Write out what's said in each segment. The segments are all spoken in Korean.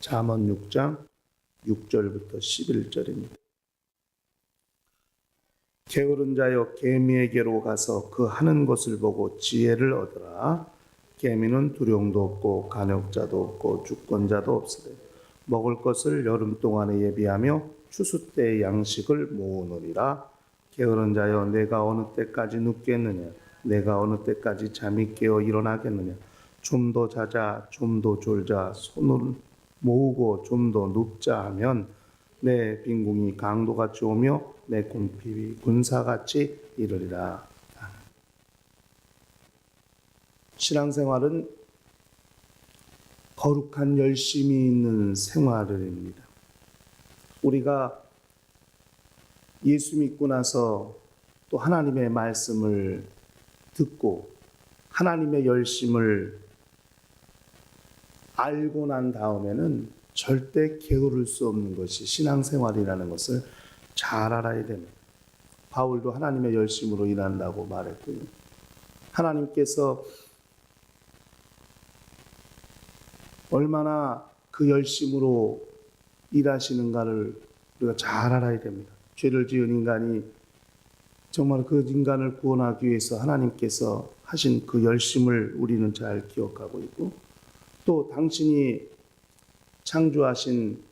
잠언 6장 6절부터 11절입니다. 게으른 자여 개미에게로 가서 그 하는 것을 보고 지혜를 얻으라. 개미는 두령도 없고 간역자도 없고 주권자도 없으되 먹을 것을 여름 동안에 예비하며 추수 때의 양식을 모으느니라. 게으른 자여 내가 어느 때까지 눕겠느냐? 내가 어느 때까지 잠이 깨어 일어나겠느냐? 좀 더 자자, 좀 더 졸자, 손을 모으고 좀 더 눕자 하면 내 빈궁이 강도같이 오며 내 궁핍이 군사같이 이르리라. 신앙생활은 거룩한 열심이 있는 생활입니다. 우리가 예수 믿고 나서 또 하나님의 말씀을 듣고 하나님의 열심을 알고 난 다음에는 절대 게으를 수 없는 것이 신앙생활이라는 것을 잘 알아야 됩니다. 바울도 하나님의 열심으로 일한다고 말했고요. 하나님께서 얼마나 그 열심으로 일하시는가를 우리가 잘 알아야 됩니다. 죄를 지은 인간이 정말 그 인간을 구원하기 위해서 하나님께서 하신 그 열심을 우리는 잘 기억하고 있고, 또 당신이 창조하신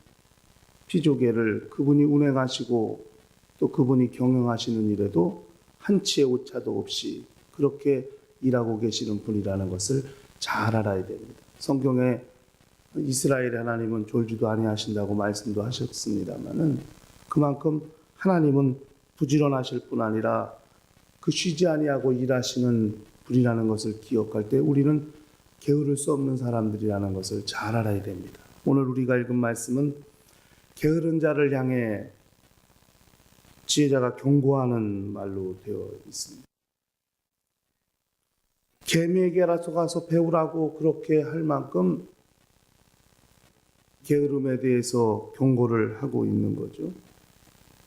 피조계를 그분이 운행하시고 또 그분이 경영하시는 일에도 한치의 오차도 없이 그렇게 일하고 계시는 분이라는 것을 잘 알아야 됩니다. 성경에 이스라엘의 하나님은 졸지도 아니하신다고 말씀도 하셨습니다마는 그만큼 하나님은 부지런하실 뿐 아니라 그 쉬지 아니하고 일하시는 분이라는 것을 기억할 때 우리는 게으를 수 없는 사람들이라는 것을 잘 알아야 됩니다. 오늘 우리가 읽은 말씀은 게으른 자를 향해 지혜자가 경고하는 말로 되어 있습니다. 개미에게라도 가서 배우라고 그렇게 할 만큼 게으름에 대해서 경고를 하고 있는 거죠.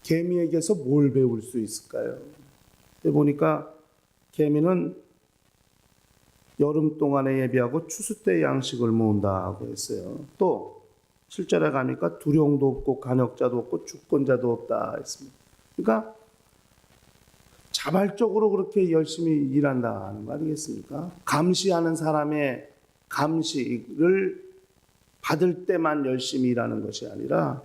개미에게서 뭘 배울 수 있을까요? 보니까 개미는 여름 동안에 예비하고 추수 때 양식을 모은다고 했어요. 또 7절에 가니까 두령도 없고 간역자도 없고 주권자도 없다 했습니다. 그러니까 자발적으로 그렇게 열심히 일한다는 거 아니겠습니까? 감시하는 사람의 감시를 받을 때만 열심히 일하는 것이 아니라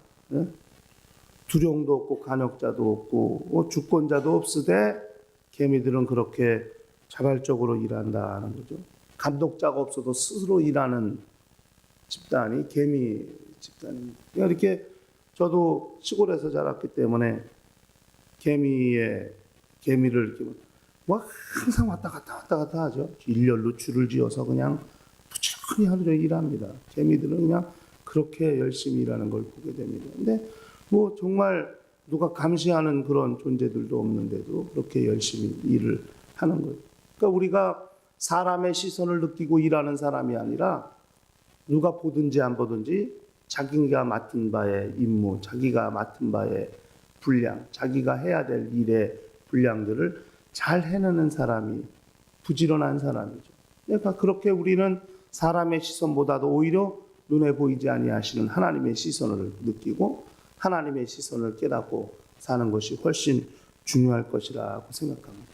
두령도 없고 간역자도 없고 주권자도 없으되 개미들은 그렇게 자발적으로 일한다는 거죠. 감독자가 없어도 스스로 일하는 집단이 개미 집단입니다. 이렇게 저도 시골에서 자랐기 때문에 개미를 이렇게 항상 왔다 갔다 하죠. 일렬로 줄을 지어서 그냥 부지런히 하루 종일 일합니다. 개미들은 그냥 그렇게 열심히 일하는 걸 보게 됩니다. 근데 정말 누가 감시하는 그런 존재들도 없는데도 그렇게 열심히 일을 하는 거예요. 그러니까 우리가 사람의 시선을 느끼고 일하는 사람이 아니라 누가 보든지 안 보든지 자기가 맡은 바의 임무, 자기가 맡은 바의 분량, 자기가 해야 될 일의 분량들을 잘 해내는 사람이 부지런한 사람이죠. 그러니까 그렇게 우리는 사람의 시선보다도 오히려 눈에 보이지 아니하시는 하나님의 시선을 느끼고 하나님의 시선을 깨닫고 사는 것이 훨씬 중요할 것이라고 생각합니다.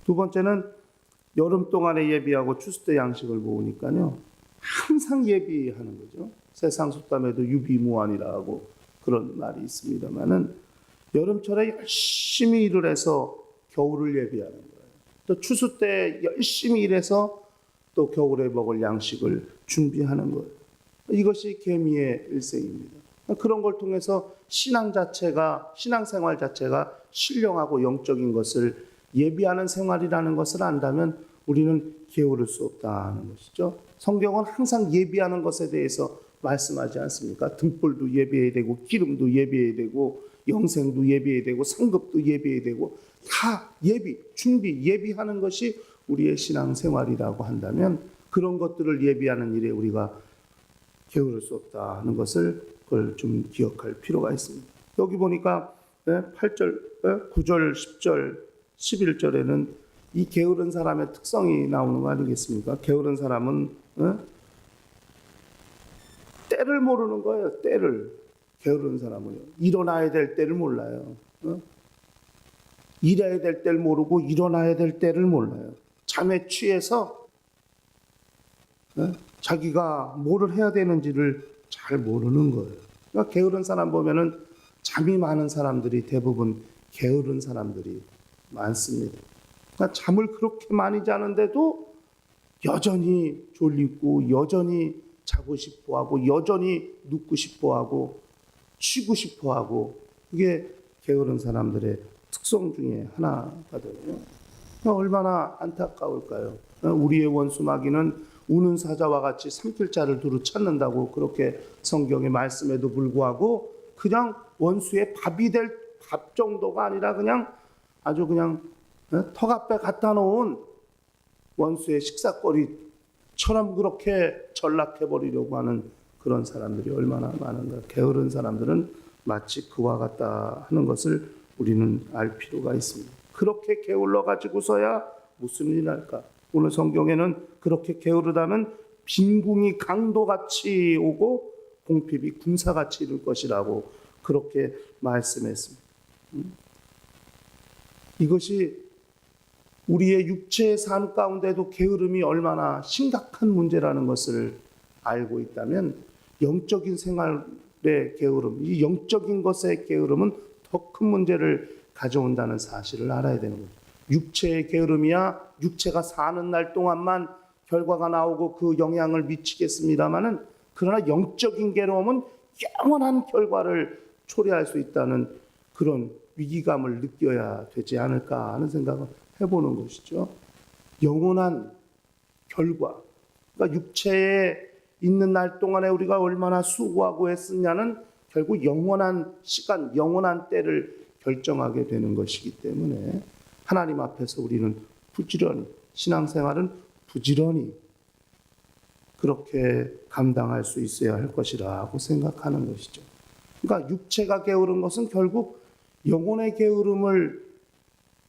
두 번째는 여름 동안에 예비하고 추수 때 양식을 모으니까요. 항상 예비하는 거죠. 세상 속담에도 유비무환이라고 그런 말이 있습니다만은 여름철에 열심히 일을 해서 겨울을 예비하는 거예요. 또 추수 때 열심히 일해서 또 겨울에 먹을 양식을 준비하는 거예요. 이것이 개미의 일생입니다. 그런 걸 통해서 신앙생활 자체가 신령하고 영적인 것을 예비하는 생활이라는 것을 안다면 우리는 게으를 수 없다는 것이죠. 성경은 항상 예비하는 것에 대해서 말씀하지 않습니까? 등불도 예비해야 되고 기름도 예비해야 되고 영생도 예비해야 되고 상급도 예비해야 되고 다 준비, 예비하는 것이 우리의 신앙생활이라고 한다면 그런 것들을 예비하는 일에 우리가 게으를 수 없다는 것을 그걸 좀 기억할 필요가 있습니다. 여기 보니까 8절, 9절, 10절, 11절에는 이 게으른 사람의 특성이 나오는 거 아니겠습니까? 게으른 사람은 때를 모르는 거예요. 때를. 게으른 사람은요. 일어나야 될 때를 몰라요. 일해야 될 때를 모르고 일어나야 될 때를 몰라요. 잠에 취해서 자기가 뭐를 해야 되는지를 잘 모르는 거예요. 그러니까 게으른 사람 보면은 잠이 많은 사람들이 대부분 게으른 사람들이 많습니다. 그러니까 잠을 그렇게 많이 자는데도 여전히 졸리고 여전히 자고 싶어하고 여전히 눕고 싶어하고 쉬고 싶어하고 그게 게으른 사람들의 특성 중에 하나거든요. 얼마나 안타까울까요? 우리의 원수 마귀는 우는 사자와 같이 삼킬자를 두루 찾는다고 그렇게 성경의 말씀에도 불구하고 그냥 원수의 밥이 될 밥 정도가 아니라 그냥 아주 그냥 턱 앞에 갖다 놓은 원수의 식사거리처럼 그렇게 전락해버리려고 하는 그런 사람들이 얼마나 많은가. 게으른 사람들은 마치 그와 같다 하는 것을 우리는 알 필요가 있습니다. 그렇게 게을러 가지고서야 무슨 일이 날까? 오늘 성경에는 그렇게 게으르다면 빈궁이 강도같이 오고 공핍이 군사같이 이룰 것이라고 그렇게 말씀했습니다. 이것이 우리의 육체의 삶 가운데도 게으름이 얼마나 심각한 문제라는 것을 알고 있다면 영적인 생활의 게으름, 이 영적인 것의 게으름은 더 큰 문제를 가져온다는 사실을 알아야 되는 거예요. 육체의 게으름이야 육체가 사는 날 동안만 결과가 나오고 그 영향을 미치겠습니다마는 그러나 영적인 게으름은 영원한 결과를 초래할 수 있다는 그런 위기감을 느껴야 되지 않을까 하는 생각을 해보는 것이죠. 영원한 결과. 그러니까 육체에 있는 날 동안에 우리가 얼마나 수고하고 했느냐는 결국 영원한 시간, 영원한 때를 결정하게 되는 것이기 때문에 하나님 앞에서 우리는 부지런히, 신앙생활은 부지런히 그렇게 감당할 수 있어야 할 것이라고 생각하는 것이죠. 그러니까 육체가 게으른 것은 결국 영혼의 게으름을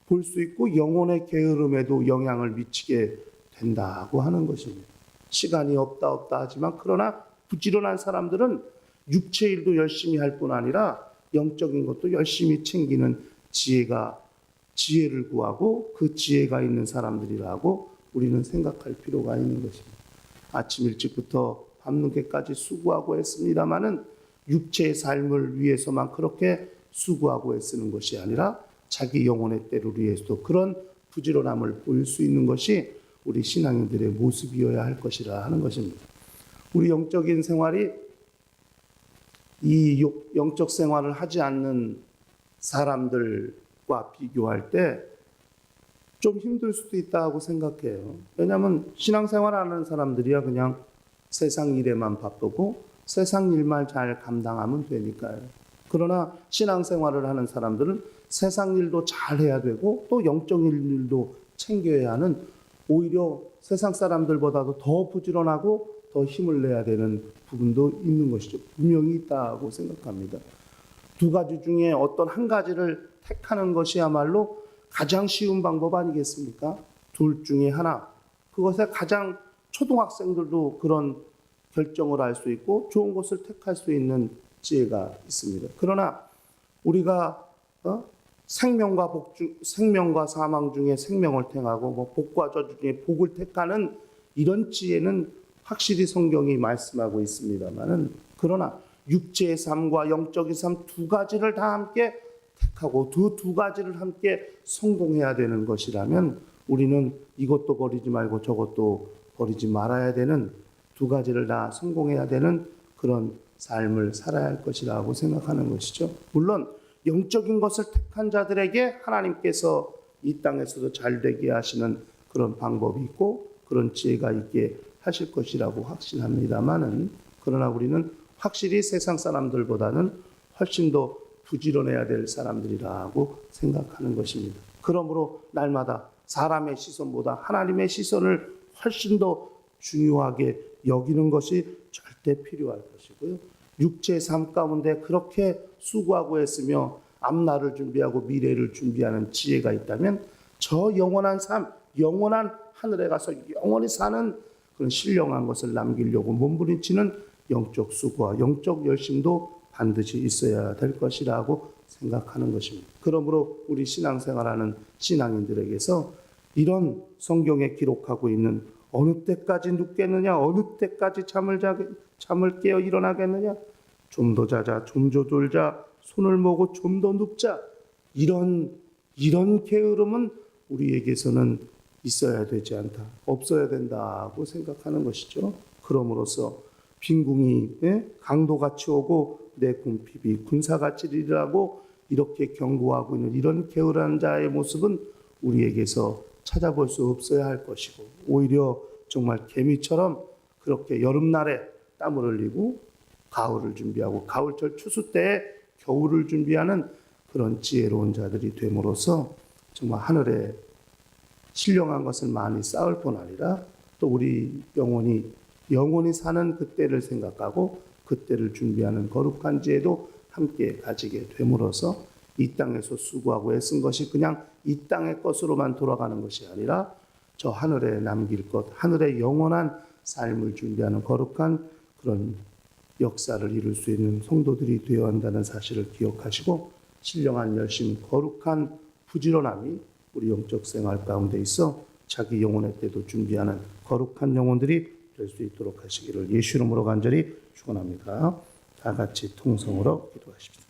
볼 수 있고 영혼의 게으름에도 영향을 미치게 된다고 하는 것입니다. 시간이 없다 하지만 그러나 부지런한 사람들은 육체 일도 열심히 할 뿐 아니라 영적인 것도 열심히 챙기는 지혜를 구하고 그 지혜가 있는 사람들이라고 우리는 생각할 필요가 있는 것입니다. 아침 일찍부터 밤늦게까지 수고하고 했습니다마는 육체의 삶을 위해서만 그렇게 수고하고 애쓰는 것이 아니라 자기 영혼의 때를 위해서도 그런 부지런함을 보일 수 있는 것이 우리 신앙인들의 모습이어야 할 것이라 하는 것입니다. 우리 영적인 생활이 이 영적 생활을 하지 않는 사람들과 비교할 때 좀 힘들 수도 있다고 생각해요. 왜냐하면 신앙생활 하는 사람들이야 그냥 세상 일에만 바쁘고 세상 일만 잘 감당하면 되니까요. 그러나 신앙생활을 하는 사람들은 세상 일도 잘 해야 되고 또 영적인 일도 챙겨야 하는 오히려 세상 사람들보다도 더 부지런하고 더 힘을 내야 되는 부분도 있는 것이죠. 분명히 있다고 생각합니다. 두 가지 중에 어떤 한 가지를 택하는 것이야말로 가장 쉬운 방법 아니겠습니까? 둘 중에 하나. 그것에 가장 초등학생들도 그런 결정을 할 수 있고 좋은 것을 택할 수 있는 지혜가 있습니다. 그러나 우리가 생명과 사망 중에 생명을 택하고 복과 저주 중에 복을 택하는 이런 지혜는 확실히 성경이 말씀하고 있습니다만은 그러나 육체의 삶과 영적인 삶 두 가지를 다 함께 택하고 두 가지를 함께 성공해야 되는 것이라면 우리는 이것도 버리지 말고 저것도 버리지 말아야 되는 두 가지를 다 성공해야 되는 그런 삶을 살아야 할 것이라고 생각하는 것이죠. 물론 영적인 것을 택한 자들에게 하나님께서 이 땅에서도 잘 되게 하시는 그런 방법이 있고 그런 지혜가 있게 하실 것이라고 확신합니다만은 그러나 우리는 확실히 세상 사람들보다는 훨씬 더 부지런해야 될 사람들이라고 생각하는 것입니다. 그러므로 날마다 사람의 시선보다 하나님의 시선을 훨씬 더 중요하게 여기는 것이 절대 필요할 것이고요. 육체의 삶 가운데 그렇게 수고하고 했으며 앞날을 준비하고 미래를 준비하는 지혜가 있다면 저 영원한 삶, 영원한 하늘에 가서 영원히 사는 그런 신령한 것을 남기려고 몸부림치는 영적 수고와 영적 열심도 반드시 있어야 될 것이라고 생각하는 것입니다. 그러므로 우리 신앙생활하는 신앙인들에게서 이런 성경에 기록하고 있는 어느 때까지 눕겠느냐, 어느 때까지 잠을 깨어 일어나겠느냐, 좀 더 자자, 좀 더 졸자, 손을 모으고 좀 더 눕자, 이런 게으름은 우리에게서는 있어야 되지 않다, 없어야 된다고 생각하는 것이죠. 그럼으로써 빈궁이 강도같이 오고 내 궁핍이 군사같이 일이라고 이렇게 경고하고 있는 이런 게으른 자의 모습은 우리에게서 찾아볼 수 없어야 할 것이고, 오히려 정말 개미처럼 그렇게 여름날에 땀을 흘리고 가을을 준비하고 가을철 추수 때에 겨울을 준비하는 그런 지혜로운 자들이 됨으로써 정말 하늘에 신령한 것을 많이 쌓을 뿐 아니라 또 우리 영원히 사는 그때를 생각하고 그때를 준비하는 거룩한 지혜도 함께 가지게 됨으로써 이 땅에서 수고하고 애쓴 것이 그냥 이 땅의 것으로만 돌아가는 것이 아니라 저 하늘에 남길 것, 하늘의 영원한 삶을 준비하는 거룩한 그런 역사를 이룰 수 있는 성도들이 되어야 한다는 사실을 기억하시고, 신령한 열심, 거룩한 부지런함이 우리 영적 생활 가운데 있어 자기 영혼의 때도 준비하는 거룩한 영혼들이 될 수 있도록 하시기를 예수 이름으로 간절히 축원합니다. 다 같이 통성으로 기도하십시다.